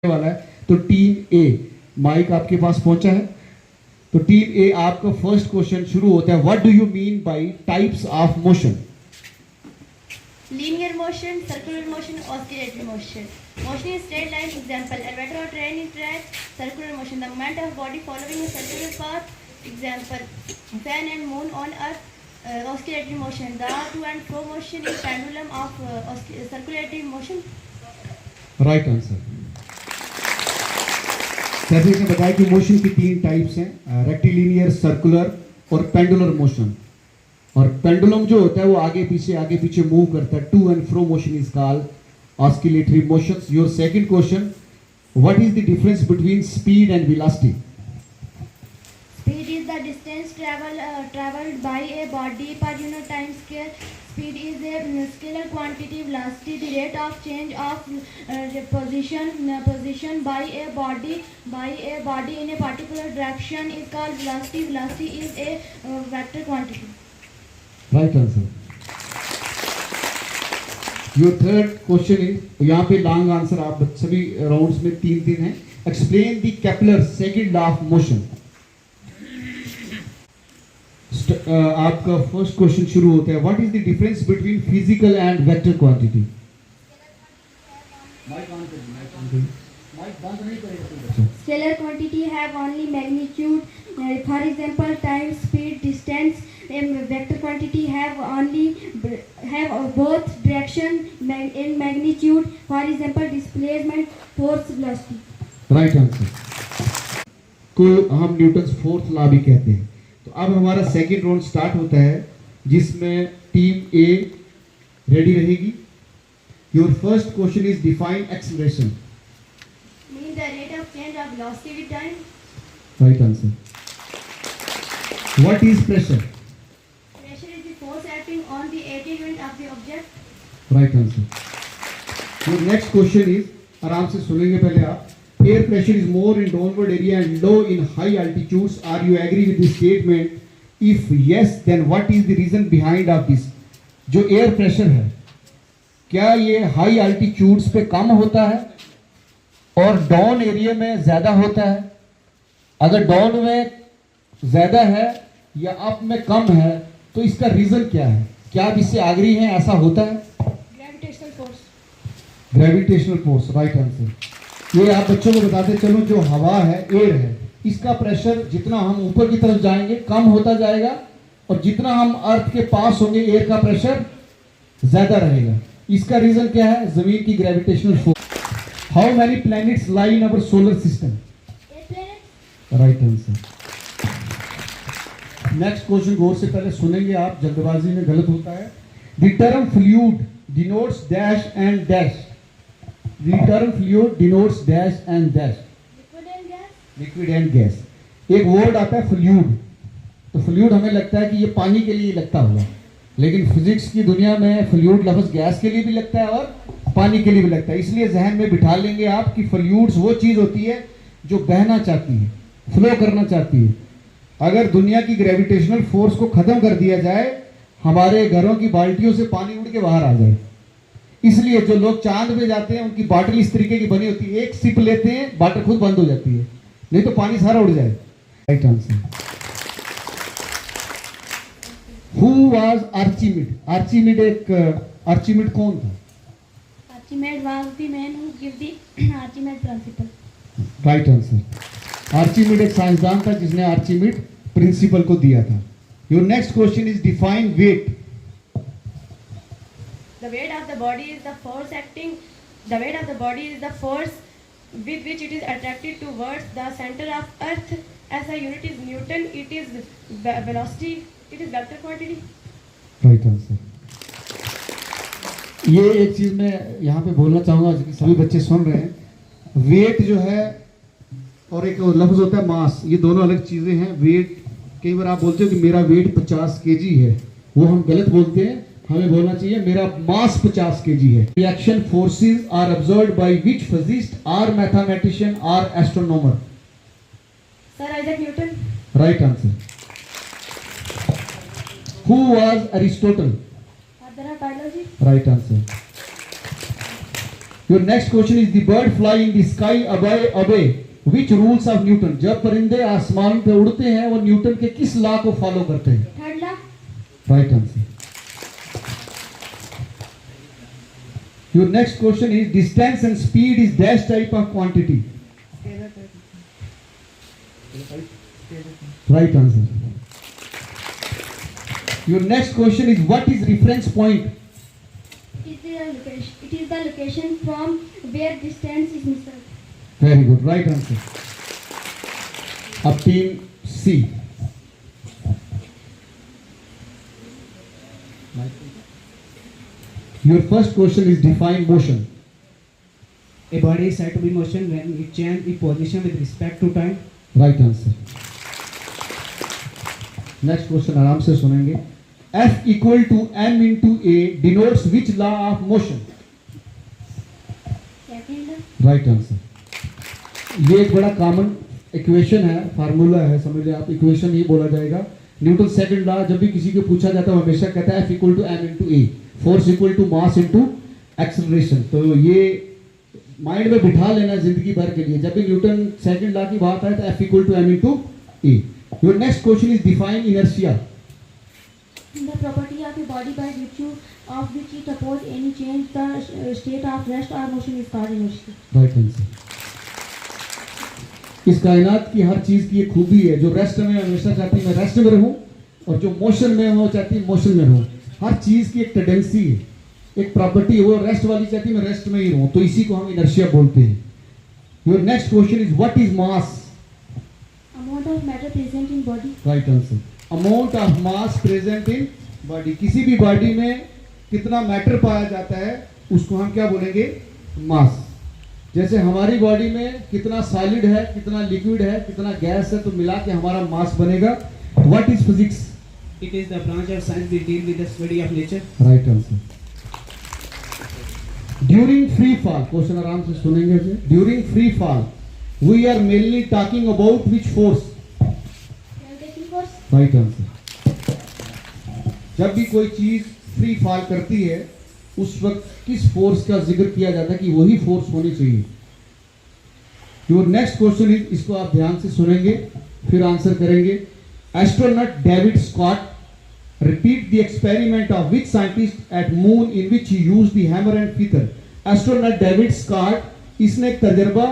वाला है। तो टीम ए, माइक आपके पास पहुंचा है। तो टीम ए, आपका फर्स्ट क्वेश्चन शुरू होता है। What do you mean by types of motion? Linear motion, circular motion, oscillatory motion. Motion in straight line. Example: elevator or train in track. Circular motion. The movement of body following a circular path. Example: fan and moon on earth. Oscillatory motion. The to and fro motion is pendulum of circulatory motion. Right answer. जैसे इसने बताया कि motion की तीन types हैं, rectilinear, circular और pendular motion. और pendulum जो होता है वो आगे पीछे मूव करता है। To and fro motion is called oscillatory motions. Your second question, what is the difference between speed and velocity? Speed is the distance traveled by a body per unit time scale. Speed is a scalar quantity. Velocity, the rate of change of position by a body in a particular direction is called velocity. Velocity is a vector quantity. Right answer. Your third question is, यहाँ पे long answer आप सभी rounds में तीन हैं। Explain the Kepler second law of motion. आपका first question शुरू होता है। What is the difference between physical and vector quantity? Scalar quantity have only magnitude. For example, time, speed, distance. Vector quantity have both direction in magnitude. For example, displacement, force, velocity. Right answer को हम Newton's fourth law भी कहते हैं। तो अब हमारा second round start होता है, जिसमें टीम ए रेडी रहेगी। Your first question is define acceleration. Means the rate of change of velocity with time. Right answer. What is pressure? Pressure is the force acting on the element of the object. Right answer. Your next question is, आराम से सुनेंगे पहले आप। Air pressure is more in downward area and low in high altitudes. Are you agree with this statement? If yes, then what is the reason behind of this? जो air pressure है, क्या ये high altitudes पे कम होता है और down area में ज्यादा होता है? अगर डाउन में ज्यादा है या अप में कम है, तो इसका रीजन क्या है? क्या आप इससे आग्रही हैं ऐसा होता है? Gravitational force. Gravitational force, right answer. ये आप बच्चों को बताते चलो, जो हवा है, एयर है, इसका प्रेशर जितना हम ऊपर की तरफ जाएंगे कम होता जाएगा, और जितना हम अर्थ के पास होंगे एयर का प्रेशर ज्यादा रहेगा। इसका रीजन क्या है? जमीन की gravitational force. How many planets lie in our solar system? 8 planets. Right answer. Next question गौर से पहले सुनेंगे आप, जल्दबाजी में गलत होता है। The term fluid denotes dash and dash. The term fluid denotes dash and dash. Liquid and gas. Liquid and gas. एक वर्ड आता है फ्लूइड। तो फ्लूइड हमें लगता है कि ये पानी के लिए लगता होगा, लेकिन फिजिक्स की दुनिया में फ्लूइड लफ्ज गैस के लिए भी लगता है और पानी के लिए भी लगता है। इसलिए जहन में बिठा लेंगे आप कि फ्लूइड्स वो चीज होती है जो बहना चाहती है, फ्लो करना चाहती है। अगर दुनिया की ग्रेविटेशनल फोर्स को खत्म कर दिया जाए, हमारे घरों की बाल्टियों से पानी उड़ के बाहर आ जाए। इसलिए जो लोग चांद पे जाते हैं उनकी बॉटल इस तरीके की बनी होती है, एक सिप लेते हैं, बॉटल खुद बंद हो जाती है, नहीं तो पानी सारा उड़ जाए। Right answer. Who was Archimedes? Archimedes कौन था? Archimedes was the man who gave the Archimedes principle. Right answer. Archimedes एक साइंसदान था जिसने आर्चिमिड प्रिंसिपल को दिया था। Your next question is define weight. The weight of the body is the force acting. The weight of the body is the force with which it is attracted towards the center of Earth. As a unit is Newton. It is velocity. It is vector quantity. Right answer. ये एक चीज मैं यहाँ पे बोलना चाहूंगा, कि सभी बच्चे सुन रहे हैं। वेट जो है और एक लफ्ज होता है मास, ये दोनों अलग चीजें हैं। वेट, कई बार आप बोलते हो कि मेरा वेट 50 kg है, वो हम गलत बोलते हैं। हमें बोलना चाहिए मेरा मास 50 kg है। Reaction forces are observed by which physicist or mathematician or astronomer? Sir Isaac Newton. Right answer. Who was Aristotle? Father of biology. Right answer. Your next question is the bird fly in the sky obey which rules of Newton. जब परिंदे आसमान पे उड़ते हैं वो Newton के किस law को फॉलो करते हैं? Third law. Right answer. Your next question is distance and speed is dash type of quantity. Right answer. Your next question is what is reference point? It is the location from where distance is measured. Very good, right answer. अब team C. Your first question is define motion. A body is said to be motion when it changes its position with respect to time. Right answer. Next question आराम से सुनेंगे. F equal to m into a denotes which law of motion? Second law. Right answer. ये एक बड़ा common equation है, formula है, समझ लिया आप। इक्वेशन ये बोला जाएगा न्यूटन सेकंड लॉ। जब भी किसी को पूछा जाता है हमेशा कहता है F equal to m into a, force equal to mass into acceleration. तो ये माइंड में बिठा लेना जिंदगी भर के लिए। जब भी न्यूटन सेकंड लॉ की बात आए तो F equal to m into a. Your next question is define inertia. The property of a body by virtue of which it opposes any change, the state of rest or motion is called inertia. Right answer. इस कायनात की हर चीज की एक खूबी है, जो rest में हमेशा चाहती है मैं रेस्ट में रहूं, और जो मोशन में वो चाहती है मोशन में रहूं। हर चीज की एक टेंडेंसी है, एक प्रॉपर्टी है, वो रेस्ट वाली चाहती है मैं रेस्ट में ही रहूं, तो इसी को हम इनर्शिया बोलते हैं। Your next question is what is mass? Amount of matter present in body. Right answer. Amount of mass present in body. किसी भी बॉडी में कितना मैटर पाया जाता है उसको हम क्या बोलेंगे? मास। जैसे हमारी बॉडी में कितना सॉलिड है, कितना लिक्विड है, कितना गैस है, तो मिला के हमारा मास बनेगा। What is physics? It is the branch of science that deal with the study of nature. Right answer. During free fall, question आराम से सुनेंगे इसे। During free fall we are mainly talking about which force? Gravitational force. Right answer. जब भी कोई चीज free fall करती है उस वक्त किस फोर्स का जिक्र किया जाता है कि वही फोर्स होनी चाहिए? योर नेक्स्ट क्वेश्चन इज, इसको आप ध्यान से सुनेंगे फिर आंसर करेंगे। Astronaut David Scott repeat the experiment of which scientist at moon in which he used the hammer and feather. Astronaut David Scott, इसने एक तजर्बा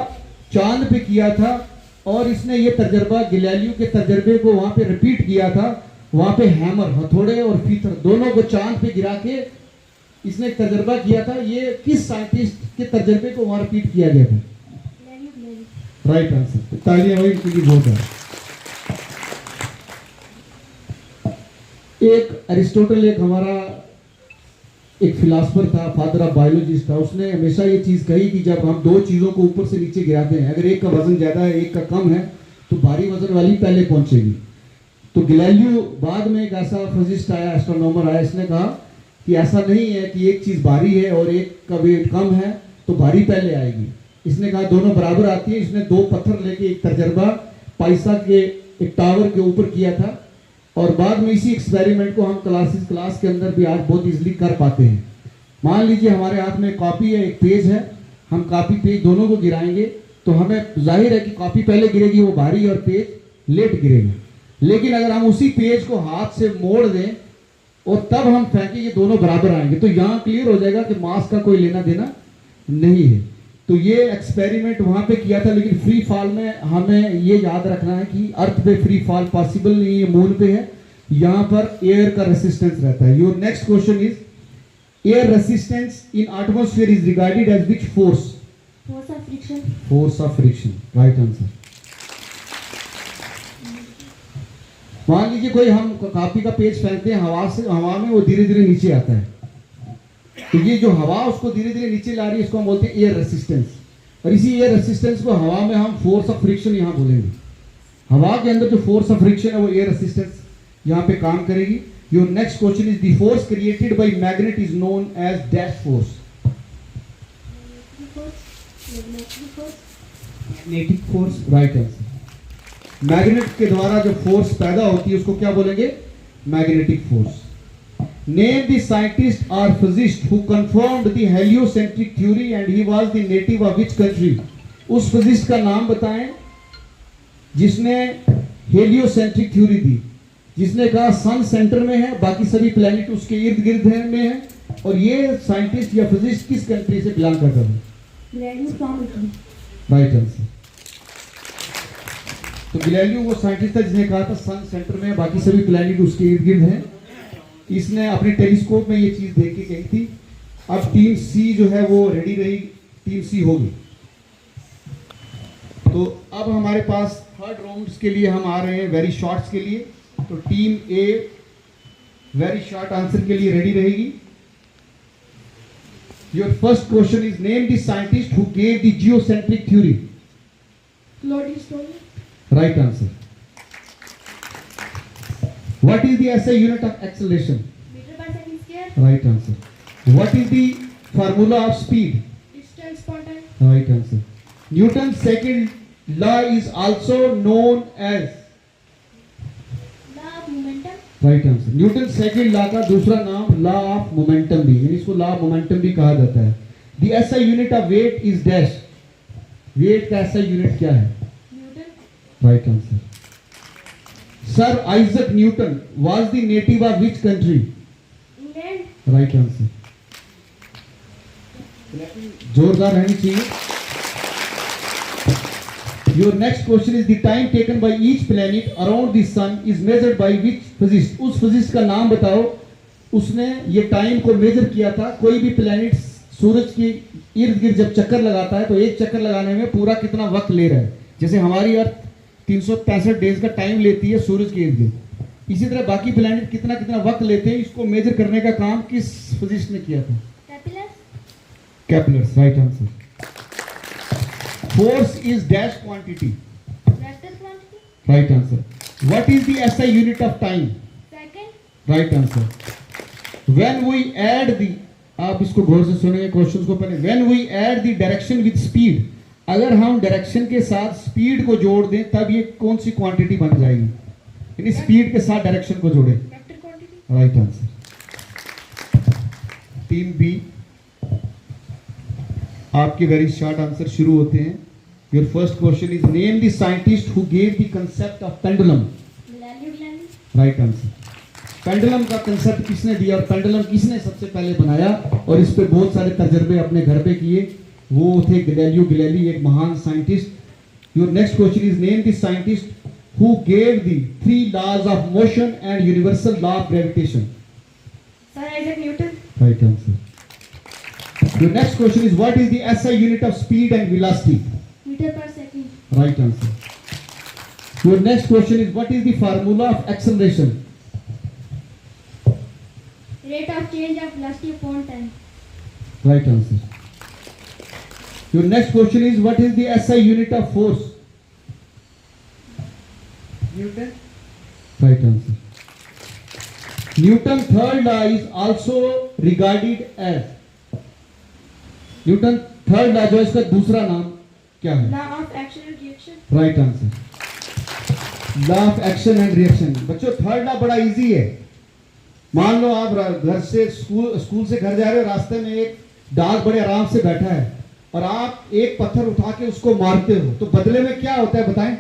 चांद पे किया था और इसने ये तजर्बा गैलीलियो के तजर्बे को वहां पे रिपीट किया था। वहां पे हैमर, हथौड़े और फीथर दोनों को चांद पे गिरा के इसने एक तजर्बा किया था। ये किस साइंटिस्ट के तजर्बे को वहां रिपीट किया गया था? Galileo. Right answer. तालियां हुई इनके लिए बहुत है। एक अरिस्टोटल, एक हमारा एक फिलासफर था, फादर ऑफ बायोलॉजिस्ट था। उसने हमेशा ये चीज कही कि जब हम दो चीजों को ऊपर से नीचे गिराते हैं, अगर एक का वजन ज्यादा है एक का कम है, तो भारी वजन वाली पहले पहुंचेगी। तो गैलीलियो बाद में एक ऐसा फिजिस्ट आया, एस्ट्रोनॉमर आया, इसने कहा कि ऐसा नहीं है कि एक चीज भारी है और एक का वेट कम है तो भारी पहले आएगी। इसने कहा दोनों बराबर आती है। इसने दो पत्थर लेके एक तजर्बा पाइसा के एक टावर के ऊपर किया था, और बाद में इसी एक्सपेरिमेंट को हम क्लास के अंदर भी आज बहुत इजीली कर पाते हैं। मान लीजिए हमारे हाथ में कॉपी है, एक पेज है, हम कॉपी पेज दोनों को गिराएंगे तो हमें जाहिर है कि कॉपी पहले गिरेगी, वो भारी, और पेज लेट गिरेगा। लेकिन अगर हम उसी पेज को हाथ से मोड़ दें और तब हम फेंकें, ये दोनों बराबर आएंगे। तो यहाँ क्लियर हो जाएगा कि मास का कोई लेना देना नहीं है। तो ये एक्सपेरिमेंट वहां पे किया था, लेकिन फ्री फॉल में हमें ये याद रखना है कि अर्थ पे फ्री फॉल पॉसिबल नहीं है, मून पे है, यहाँ पर एयर का रेसिस्टेंस रहता है। Your next question is, air resistance in atmosphere is regarded as which force? Force of friction. Force of friction. Right answer. मान लीजिए कोई हम कॉपी का पेज फेंकते हैं हवा से, हवा में वो धीरे धीरे नीचे आता है, तो ये जो हवा उसको धीरे धीरे नीचे ला रही है, इसको हम बोलते हैं एयर रेसिस्टेंस। और इसी एयर रेसिस्टेंस को हवा में हम फोर्स ऑफ फ्रिक्शन यहाँ बोलेंगे। हवा के अंदर जो फोर्स ऑफ फ्रिक्शन है वो एयर रेसिस्टेंस यहाँ पे काम करेगी। Your next question is, the force created by magnet is known as dash force? Magnetic force. Right answer. Magnet के द्वारा जो फोर्स पैदा होती है उसको क्या बोलेंगे? Magnetic force. Name the scientist or physicist who confirmed the heliocentric theory and he was the native of which country? उस physicist का नाम बताएं जिसने हेलियोसेंट्रिक थ्योरी दी, जिसने कहा सन सेंटर में है, बाकी सभी प्लैनेट उसके इर्द गिर्द में है, और ये साइंटिस्ट या फिजिस्ट किस कंट्री से बिलोंग करता है? Right answer. तो गैलीलियो वो साइंटिस्ट था जिसने कहा था सन सेंटर में है, बाकी सभी प्लैनेट उसके इर्द गिर्द हैं। इसने अपने टेलीस्कोप में ये चीज देख के कही थी। अब टीम सी जो है वो रेडी रही, टीम सी होगी। तो अब हमारे पास थर्ड राउंड्स के लिए हम आ रहे हैं वेरी शॉर्ट्स के लिए। तो team a very short answer के लिए रेडी रहेगी। Your first question is name the scientist who gave the geocentric theory. Right answer. What is the SI unit of acceleration? Metre per second square. Right answer. What is the formula of speed? Distance per time. Right answer. Newton second law is also known as? Law of momentum. Right answer. Newton second law का दूसरा नाम law of momentum भी, यानी इसको law of momentum भी कहा जाता है। The SI unit of weight is dash. Weight का एसआई यूनिट क्या है? Newton. Right answer. Sir Isaac Newton was the native of which country? England. Right answer. जोरदार रहनी चाहिए। Your next question is the time taken by each planet around the sun is measured by which physicist? उस physicist का नाम बताओ, उसने ये time को मेजर किया था। कोई भी प्लेनेट सूरज के इर्द गिर्द जब चक्कर लगाता है तो एक चक्कर लगाने में पूरा कितना वक्त ले रहा है। जैसे हमारी अर्थ 365 डेज का टाइम लेती है सूरज के इर्द गिर्द, इसी तरह बाकी प्लेनेट कितना कितना वक्त लेते हैं, इसको मेजर करने का काम किस फिजिस्ट ने किया था? Kepler. Right answer. Force is dash quantity. Vector quantity. Right answer. What is the SI unit of time? Second. Right answer. When we add the, आप इसको गौर से सुनिए क्वेश्चंस को पहले। When we add the direction with speed, अगर हम direction के साथ स्पीड को जोड़ दें तब ये कौन सी क्वांटिटी बन जाएगी? यानी स्पीड के साथ डायरेक्शन को जोड़े। Vector quantity. Right answer. Team B आपके वेरी शॉर्ट आंसर शुरू होते हैं। Your first question is name the scientist who gave the concept of pendulum. Galileo. Right answer. Pendulum का कंसेप्ट किसने दिया और पेंडुलम किसने सबसे पहले बनाया और इस पे बहुत सारे तजर्बे अपने घर पे किए? वो थे गैलीलियो गैलीली, एक महान scientist. Your next question is name the scientist who gave the 3 laws of motion and universal law of gravitation. Sir Isaac Newton. Right answer. Your next question is what is the SI unit of speed and velocity? Metre per second. Right answer. Your next question is what is the formula of acceleration? Rate of change of velocity upon time. Right answer. Your next question is what is the SI unit of force? Newton. Right answer. Newton third law is also regarded as? Newton third law जो इसका दूसरा नाम क्या है? Law of action and reaction. Right answer. Law of action and reaction. बच्चों third law बड़ा easy है। मान लो आप घर से स्कूल से घर जा रहे हो, रास्ते में एक डॉग बड़े आराम से बैठा है और आप एक पत्थर उठा के उसको मारते हो, तो बदले में क्या होता है बताएं?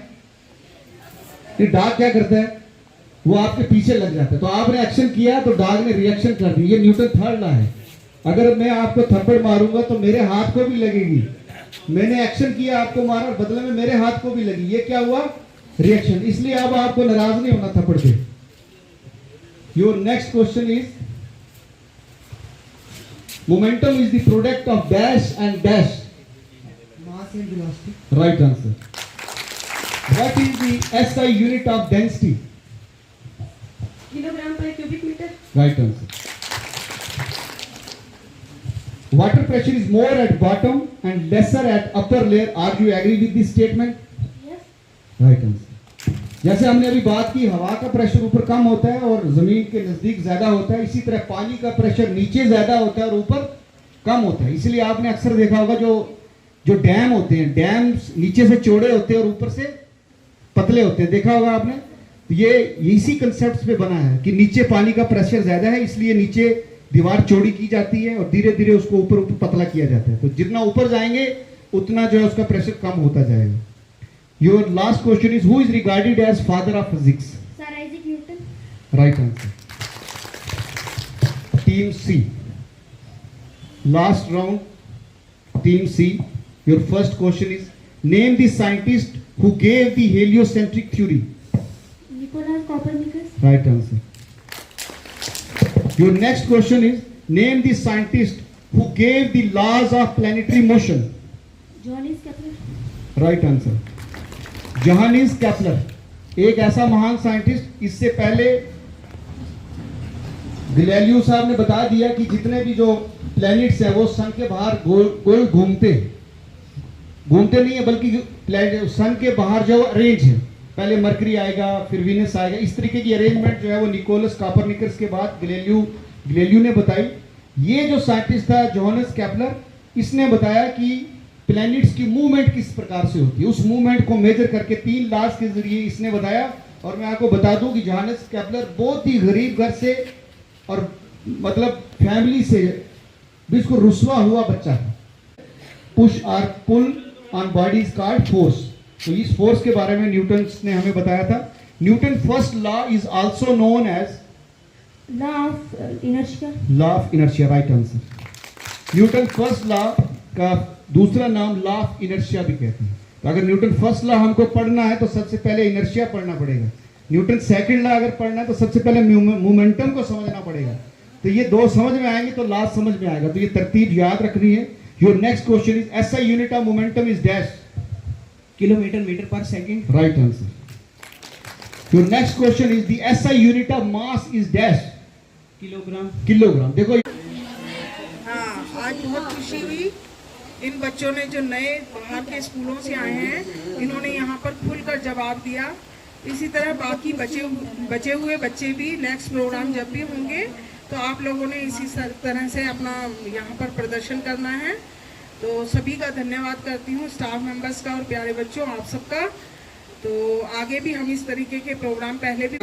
ये डॉग क्या करता है? वो आपके पीछे लग जाता है। तो आपने एक्शन किया तो डॉग ने रिएक्शन कर दी। ये न्यूटन थर्ड लॉ है। अगर मैं आपको थप्पड़ मारूंगा तो मेरे हाथ को भी लगेगी। मैंने एक्शन किया, आपको मारा, बदले में मेरे हाथ को भी लगी। ये क्या हुआ? रिएक्शन। इसलिए अब आपको नाराज नहीं होना थप्पड़ पे। Your next question is momentum is the product of dash and dash. Mass and velocity. Right answer. What is the SI unit of density? Kilogram per cubic metre. Right answer. Water pressure is more at bottom and lesser at upper layer. Are you agree with this statement? Yes. Right answer. जैसे हमने अभी बात की हवा का pressure ऊपर कम होता है और जमीन के नजदीक ज्यादा होता है, इसी तरह पानी का प्रेशर नीचे ज्यादा होता है और ऊपर कम होता है। इसलिए आपने अक्सर देखा होगा जो डैम होते हैं, डैम नीचे से चौड़े होते हैं और ऊपर से पतले होते हैं, देखा होगा आपने। तो ये इसी कंसेप्ट पे बना है कि नीचे पानी का प्रेशर ज्यादा है, इसलिए नीचे दीवार चौड़ी की जाती है और धीरे धीरे उसको ऊपर ऊपर पतला किया जाता है। तो जितना ऊपर जाएंगे उतना जो है उसका प्रेशर कम होता जाएगा। Your last question is who is regarded as father of physics? Sir Isaac Newton. Right answer. Team C, last round, team C. Your first question is name the scientist who gave the heliocentric theory? Nicolaus Copernicus. Right answer. Your next question is name the scientist who gave the laws of planetary motion. Johannes Kepler. Right answer. Johannes Kepler एक ऐसा महान scientist, इससे पहले Galileo साहब ने बता दिया कि जितने भी जो प्लैनेट्स हैं वो सन के बाहर गोल घूमते नहीं है, बल्कि सन के बाहर जो अरेंज है, पहले मरकरी आएगा फिर वीनस आएगा, इस तरीके की अरेंजमेंट जो है वो निकोलस कोपरनिकस के बाद गैलीलियो ने बताई। ये जो साइंटिस्ट था जोहानिस केपलर, इसने बताया कि प्लैनेट्स की मूवमेंट किस प्रकार से होती है। उस मूवमेंट को मेजर करके 3 लॉज के जरिए इसने बताया। और मैं आपको बता दूं कि जोहानिस केपलर बहुत ही गरीब घर से और मतलब फैमिली से बिल्कुल रुस्वा हुआ बच्चा था। पुश और pull on body is called force. तो इस फोर्स के बारे में न्यूटन ने हमें बताया था। Newton first law is also known as law of inertia. Law of inertia, right answer. Newton first law का दूसरा नाम लॉ ऑफ इनर्शिया भी कहते हैं। तो अगर न्यूटन फर्स्ट लॉ हमको पढ़ना है तो सबसे पहले इनर्शिया पढ़ना पड़ेगा। न्यूटन सेकंड लॉ अगर पढ़ना है तो सबसे पहले मोमेंटम को समझना पड़ेगा। तो ये दो समझ में आएंगे तो लॉ समझ में आएगा। तो ये तरतीब याद रखनी है। Your next question is SI unit of momentum is dash? Kilometre metre per second. Right answer. Your next question is the SI unit of mass is dash? Kilogram. Kilogram. देखो हाँ, आज बहुत खुशी हुई। इन बच्चों ने जो नए बाहर के स्कूलों से आए हैं, इन्होंने यहाँ पर खुलकर जवाब दिया। इसी तरह बाकी बचे हुए बच्चे भी नेक्स्ट प्रोग्राम जब भी होंगे तो आप लोगों ने इसी तरह से अपना यहाँ पर प्रदर्शन करना है। तो सभी का धन्यवाद करती हूँ, स्टाफ मेंबर्स का और प्यारे बच्चों आप सबका। तो आगे भी हम इस तरीके के प्रोग्राम पहले भी